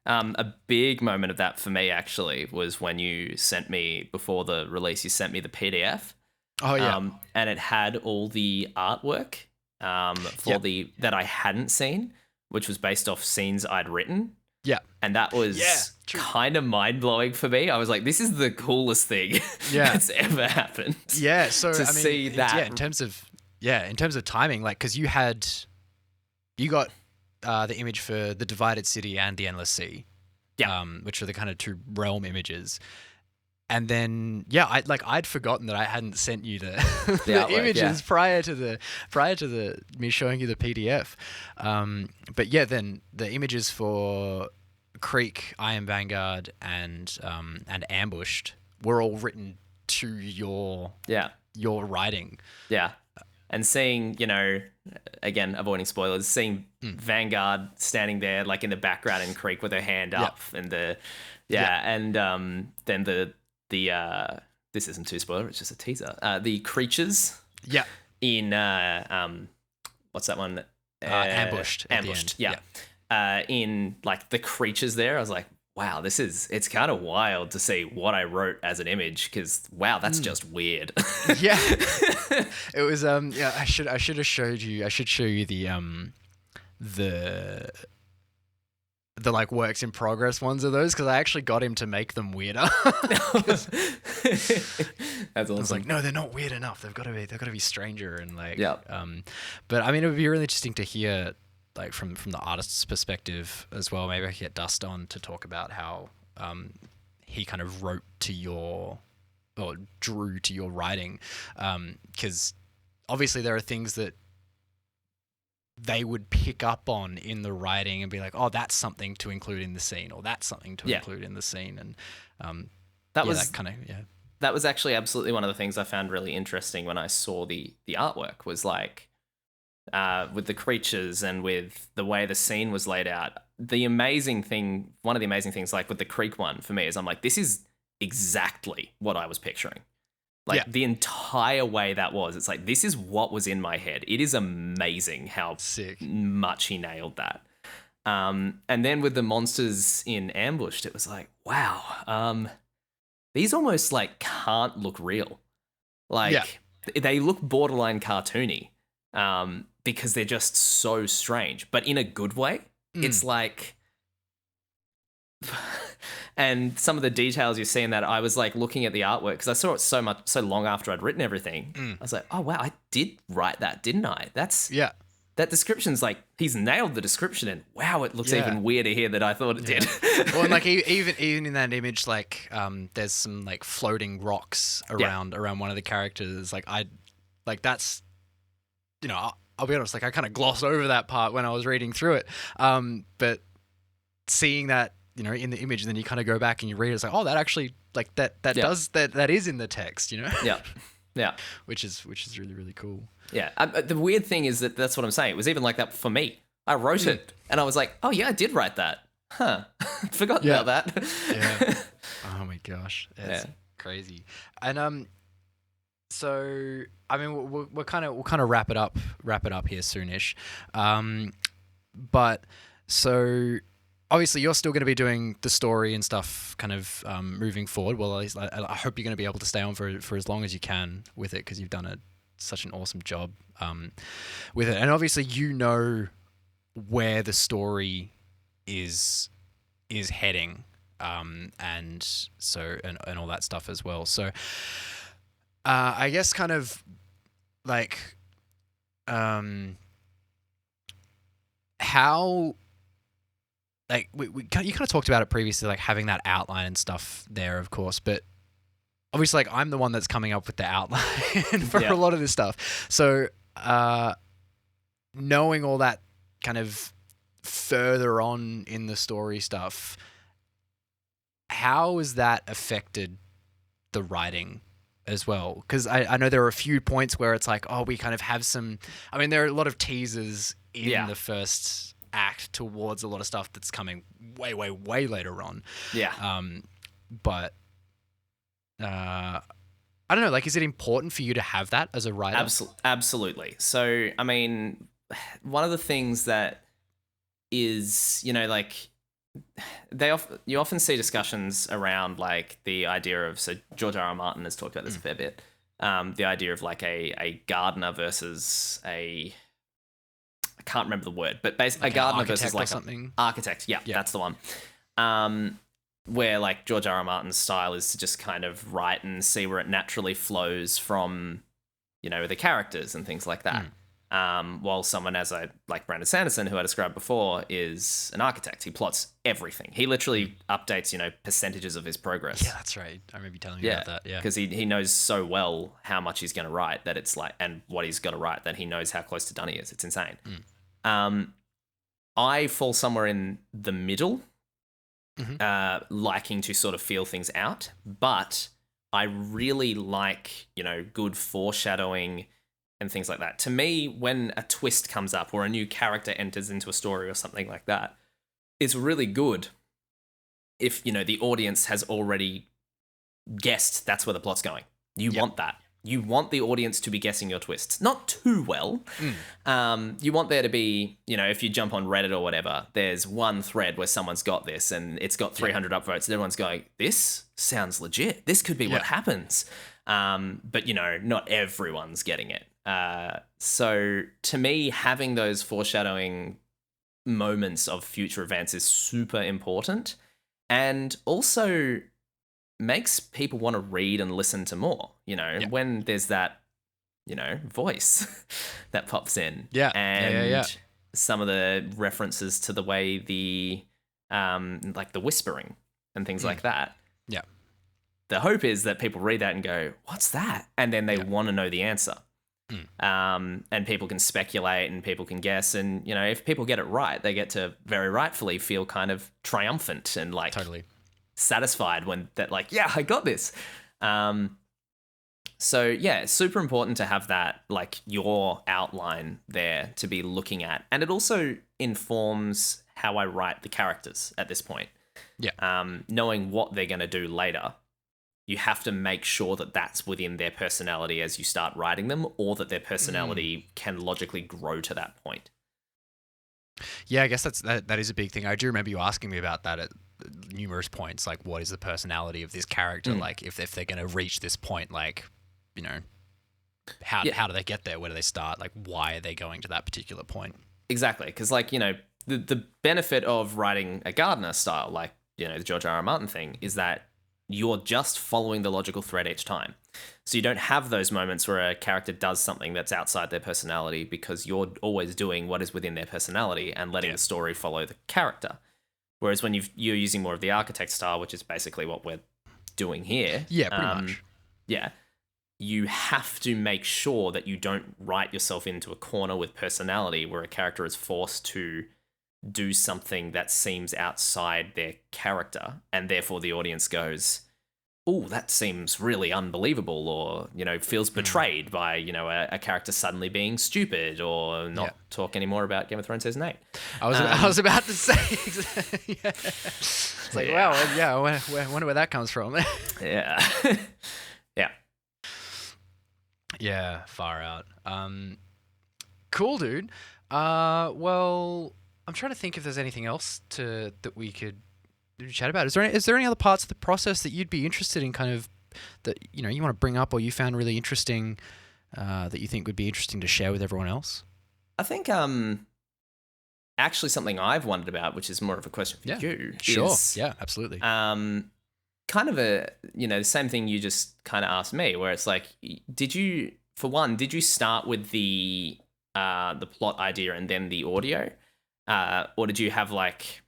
A big moment of that for me actually was when you sent me, before the release, you sent me the PDF. And it had all the artwork that I hadn't seen, which was based off scenes I'd written. And that was kind of mind-blowing for me. I was like, this is the coolest thing that's ever happened. So see that in terms of timing, like, because you got the image for the Divided City and the Endless Sea, which are the kind of two realm images. And then I'd forgotten that I hadn't sent you the artwork, images prior to the me showing you the PDF. But then the images for Creek, Iron Vanguard, and Ambushed were all written to your writing. and seeing, again, avoiding spoilers, seeing Vanguard standing there like in the background in Creek with her hand up, and then the this isn't too spoiler, it's just a teaser. The creatures in what's that one? Ambushed. Ambushed. In like the creatures there, I was like, wow, it's kind of wild to see what I wrote as an image, because wow, that's just weird. Yeah. It was I should have showed you. I should show you the like works in progress ones of those, because I actually got him to make them weirder. That's awesome. I was like, no, they're not weird enough. They've got to be stranger and like but I mean, it would be really interesting to hear like from the artist's perspective as well. Maybe I could get Dust on to talk about how he kind of wrote to your or drew to your writing, because obviously there are things that they would pick up on in the writing and be like, oh, that's something to include in the scene, or that's something to include in the scene. And that was actually absolutely one of the things I found really interesting when I saw the artwork, was like, with the creatures and with the way the scene was laid out. One of the amazing things, like with the Creek one for me, is I'm like, this is exactly what I was picturing. Like the entire way that was, it's like, this is what was in my head. It is amazing how much he nailed that. And then with the monsters in Ambushed, it was like, wow, these almost like can't look real. Like they look borderline cartoony, because they're just so strange, but in a good way. It's like, and some of the details you see in that, I was like looking at the artwork, because I saw it so long after I'd written everything. I was like, oh wow, I did write that, didn't I? That description's like, he's nailed the description, and wow, it looks even weirder here than I thought it did. Well, and like even in that image, like there's some like floating rocks around one of the characters. Like that's, I'll be honest, like I kind of glossed over that part when I was reading through it. But seeing that, in the image, and then you kind of go back and you read it, it's like, oh, that actually, like that is in the text, Yeah. Which is really, really cool. Yeah. The weird thing is that's what I'm saying. It was even like that for me. I wrote it and I was like, oh yeah, I did write that. Huh. Forgot about that. Yeah. Oh my gosh. That's crazy. And so I mean, we'll kind of wrap it up here soonish. But so obviously you're still going to be doing the story and stuff kind of moving forward. Well, at least I hope you're going to be able to stay on for as long as you can with it, because you've done such an awesome job with it. And obviously where the story is heading, and so and all that stuff as well. So I guess kind of like how, like you kind of talked about it previously, like having that outline and stuff there, of course, but obviously like I'm the one that's coming up with the outline for a lot of this stuff. So knowing all that kind of further on in the story stuff, how has that affected the writing as well? Because I know there are a few points where it's like, oh, we kind of have some, I mean, there are a lot of teasers in the first act towards a lot of stuff that's coming way, way, way later on. But I don't know, like, is it important for you to have that as a writer? Absolutely. So, I mean, one of the things that is, like, you often see discussions around like the idea of, so George R.R. Martin has talked about this a fair bit, the idea of like a gardener versus I can't remember the word, but basically like a gardener versus like something. Architect. Yeah, that's the one. Where like George R.R. Martin's style is to just kind of write and see where it naturally flows from, the characters and things like that. While someone like Brandon Sanderson, who I described before, is an architect. He plots everything. He literally updates, percentages of his progress. Yeah, that's right. I remember you telling me about that. Yeah, because he knows so well how much he's going to write that it's like, and what he's got to write, that he knows how close to done he is. It's insane. I fall somewhere in the middle, liking to sort of feel things out, but I really like, good foreshadowing and things like that. To me, when a twist comes up or a new character enters into a story or something like that, it's really good if, you know, the audience has already guessed that's where the plot's going. You want that. You want the audience to be guessing your twists. Not too well. You want there to be, you know, if you jump on Reddit or whatever, there's one thread where someone's got this and it's got 300 upvotes and everyone's going, this sounds legit. This could be what happens. But, you know, not everyone's getting it. So to me, having those foreshadowing moments of future events is super important, and also makes people want to read and listen to more, you know, when there's that, you know, voice that pops in. And some of the references to the way the, like the whispering and things like that. Yeah. The hope is that people read that and go, what's that? And then they want to know the answer. And people can speculate and people can guess. And, you know, if people get it right, they get to very rightfully feel kind of triumphant and like satisfied when that, like, yeah, I got this. So yeah, it's super important to have that, like, your outline there to be looking at. And it also informs how I write the characters at this point. Knowing what they're going to do later, you have to make sure that that's within their personality as you start writing them, or that their personality can logically grow to that point. Yeah, I guess that is a big thing. I do remember you asking me about that at numerous points, like, what is the personality of this character? Like, if they're going to reach this point, like, you know, how do they get there? Where do they start? Like, why are they going to that particular point? Exactly, because, like, you know, the benefit of writing a Gardner style, like, you know, the George R. R. Martin thing, is that you're just following the logical thread each time. So you don't have those moments where a character does something that's outside their personality, because you're always doing what is within their personality and letting the story follow the character. Whereas when you're using more of the architect style, which is basically what we're doing here. Yeah, pretty much. Yeah. You have to make sure that you don't write yourself into a corner with personality where a character is forced to do something that seems outside their character, and therefore the audience goes, oh, that seems really unbelievable, or, you know, feels betrayed by, you know, a character suddenly being stupid or not talk anymore about Game of Thrones Season 8. I was about to say, It's like, wow, I wonder where that comes from. Yeah. Yeah, far out. Cool, dude. Well, I'm trying to think if there's anything else that we could chat about. Is there any other parts of the process that you'd be interested in, kind of, that, you know, you want to bring up or you found really interesting, that you think would be interesting to share with everyone else? I think actually something I've wondered about, which is more of a question for you. Sure. Is, yeah, absolutely. Kind of a, you know, the same thing you just kind of asked me, where it's like, did you start with the plot idea and then the audio, or did you have, like,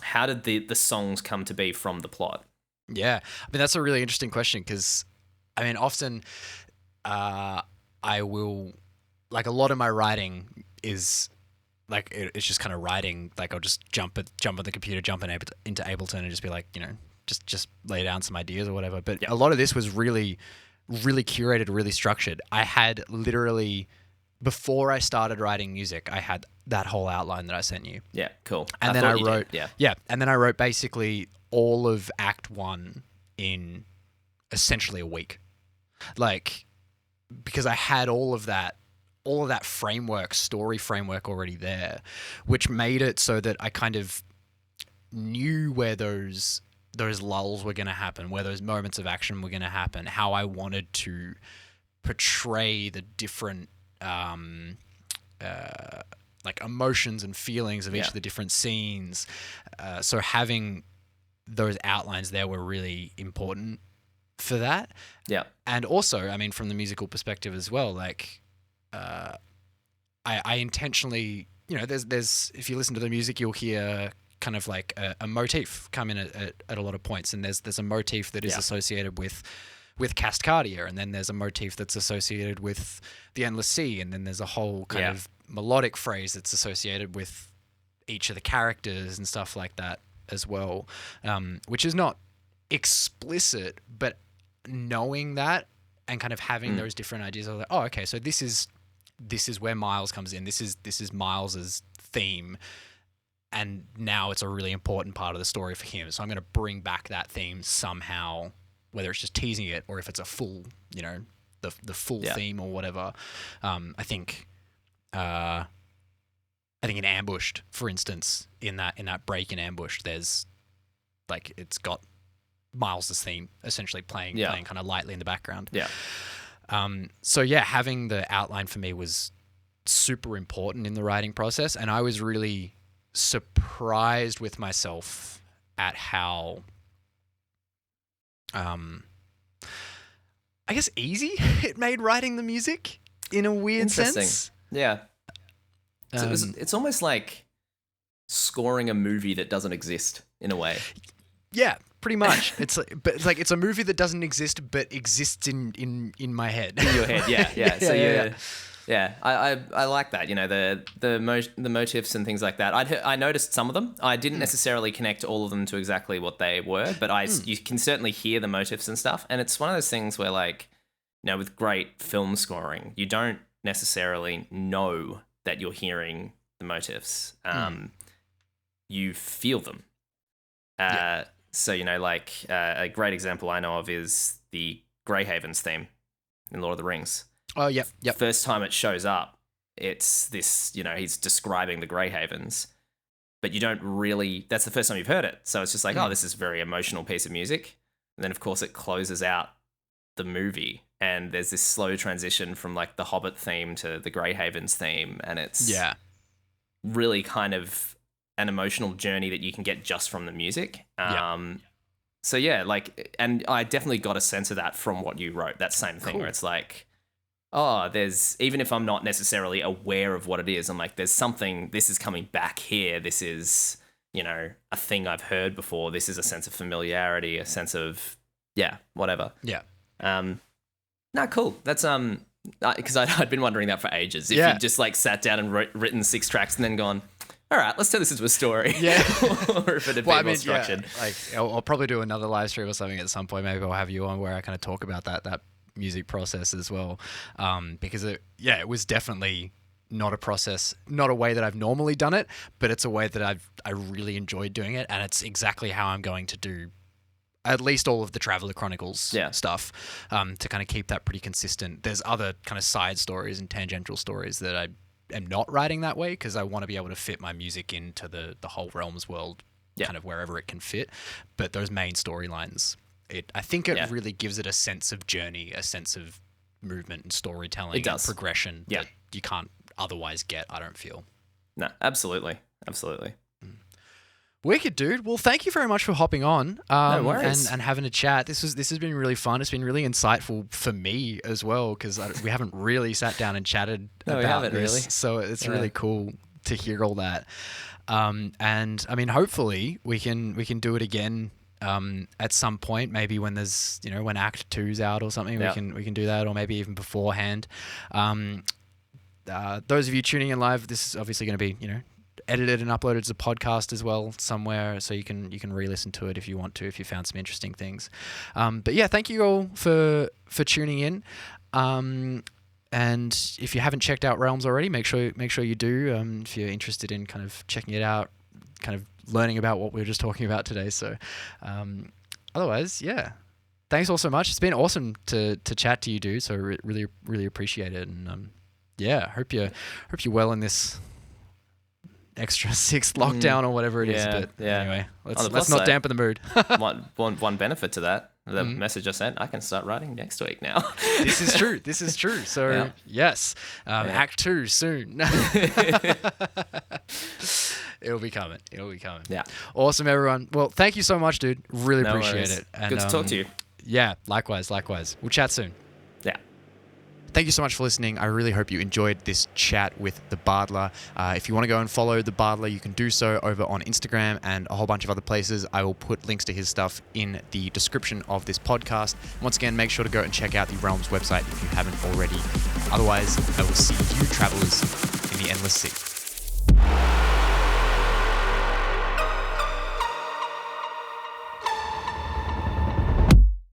how did the songs come to be from the plot? Yeah, I mean, that's a really interesting question, because, I mean, often I will, like, a lot of my writing is, like, it's just kind of writing, like, I'll just jump on the computer, jump into Ableton and just be like, you know, just lay down some ideas or whatever. But a lot of this was really, really curated, really structured. I had literally, before I started writing music, I had that whole outline that I sent you. Yeah, cool. And then I wrote, and then I wrote basically all of Act 1 in essentially a week. Like, because I had all of that framework, story framework already there, which made it so that I kind of knew where those lulls were going to happen, where those moments of action were going to happen, how I wanted to portray the different like emotions and feelings of each of the different scenes. So having those outlines there were really important for that. Yeah. And also, I mean, from the musical perspective as well, like, I intentionally, you know, there's if you listen to the music, you'll hear kind of like a motif come in at a lot of points, and there's a motif that is associated with Cascadia, and then there's a motif that's associated with the Endless Sea, and then there's a whole kind of melodic phrase that's associated with each of the characters and stuff like that as well, which is not explicit, but knowing that and kind of having those different ideas of like, oh, okay, so this is where Miles comes in. This is Miles's theme, and now it's a really important part of the story for him. So I'm going to bring back that theme somehow, whether it's just teasing it or if it's a full, the full theme or whatever. I think in Ambushed, for instance, in that break in Ambushed, there's like it's got Miles's theme essentially playing kind of lightly in the background. Yeah. So yeah, having the outline for me was super important in the writing process, and I was really surprised with myself at how, I guess, easy it made writing the music in a weird sense. Yeah. So it's almost like scoring a movie that doesn't exist in a way. Yeah, pretty much. It's a movie that doesn't exist but exists in my head. In your head, yeah. So I like that. The motifs and things like that. I noticed some of them. I didn't necessarily connect all of them to exactly what they were, but you can certainly hear the motifs and stuff. And it's one of those things where, like, with great film scoring, you don't necessarily know that you're hearing the motifs. You feel them. So, a great example I know of is the Greyhaven's theme in Lord of the Rings. Oh, yep. First time it shows up, it's this, he's describing the Greyhavens, but you don't really, that's the first time you've heard it. So it's just like, oh, this is a very emotional piece of music. And then, of course, it closes out the movie. And there's this slow transition from like the Hobbit theme to the Greyhaven's theme. And it's really kind of an emotional journey that you can get just from the music. So yeah, like, and I definitely got a sense of that from what you wrote, that same thing where it's like, oh, even if I'm not necessarily aware of what it is, I'm like, there's something, this is coming back here. This is, a thing I've heard before. This is a sense of familiarity, a sense of, whatever. Yeah. No, cool. That's because I'd been wondering that for ages. If you just like sat down and written 6 tracks and then gone, all right, let's turn this into a story. Yeah. Or if it had been more structured. Yeah. Like I'll probably do another live stream or something at some point. Maybe I'll have you on where I kind of talk about that music process as well. Because it was definitely not a process, not a way that I've normally done it, but it's a way that I really enjoyed doing it, and it's exactly how I'm going to do at least all of the Traveller Chronicles stuff, to kind of keep that pretty consistent. There's other kind of side stories and tangential stories that I am not writing that way because I want to be able to fit my music into the whole Realms world, kind of wherever it can fit. But those main storylines, I think it really gives it a sense of journey, a sense of movement and storytelling and progression that you can't otherwise get, I don't feel. No, absolutely. Wicked, dude. Well, thank you very much for hopping on no worries. and having a chat. This has been really fun. It's been really insightful for me as well because we haven't really sat down and chatted about this. Really. So it's really cool to hear all that. And I mean, hopefully we can do it again at some point. Maybe when there's when Act 2's out or something, we can do that, or maybe even beforehand. Those of you tuning in live, this is obviously going to be edited and uploaded as a podcast as well somewhere, so you can re-listen to it if you want to, if you found some interesting things. But yeah, thank you all for tuning in. And if you haven't checked out Realms already, make sure you do. If you're interested in kind of checking it out, kind of learning about what we were just talking about today. So otherwise, thanks all so much. It's been awesome to chat to you, dude. So really really appreciate it. And hope you're well in this extra 6th lockdown or whatever it is. But anyway, let's not dampen the mood. one benefit to that, the message I sent, I can start writing next week now. This is true. So yes, Act 2 soon. It'll be coming. Yeah. Awesome, everyone. Well, thank you so much, dude. Really appreciate it. And, good to talk to you. Yeah, likewise. We'll chat soon. Yeah. Thank you so much for listening. I really hope you enjoyed this chat with the Bardler. If you want to go and follow the Bardler, you can do so over on Instagram and a whole bunch of other places. I will put links to his stuff in the description of this podcast. Once again, make sure to go and check out the Realms website if you haven't already. Otherwise, I will see you travelers in the endless sea.